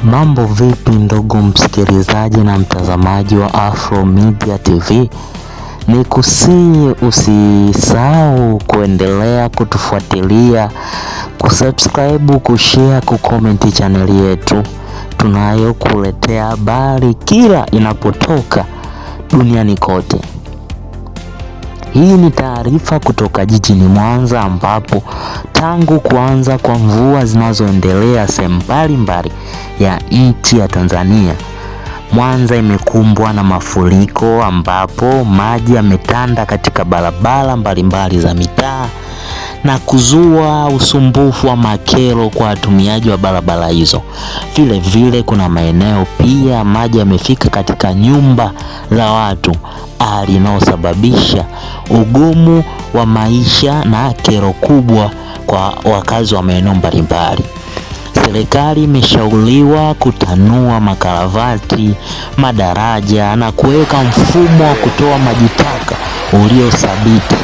Mambo vipi ndugu msikilizaji na mtazamaji wa Afro Media TV? Ni kusii usisahau kuendelea kutufuatilia, kusubscribe, kushare, kucomment channel yetu. Tunayokuletea habari kila inapotoka duniani kote. Hii ni taarifa kutoka jijini Mwanza ambapo tangu kuanza kwa mvua zinazoendelea sehemu mbalimbali ya nchi ya Tanzania, Mwanza imekumbwa na mafuriko ambapo maji yametanda katika barabara mbalimbali za mitaa na kuzua usumbufu wa makero kwa watumiaji wa barabara hizo. Vile vile kuna maeneo pia maji yamefika katika nyumba za watu, hali inayosababisha ugumu wa maisha na kero kubwa kwa wakazi wa maeneo mbalimbali. Serikali imeshauriwa kutanua makaravati, madaraja na kuweka mfumo wa kutoa maji taka uliothabiti,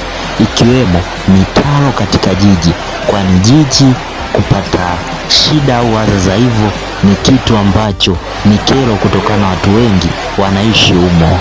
ikiwemo mitaro katika jiji, kwani jiji kupata shida au hata za hivyo ni kitu ambacho ni kero kutokana na watu wengi wanaishi humo.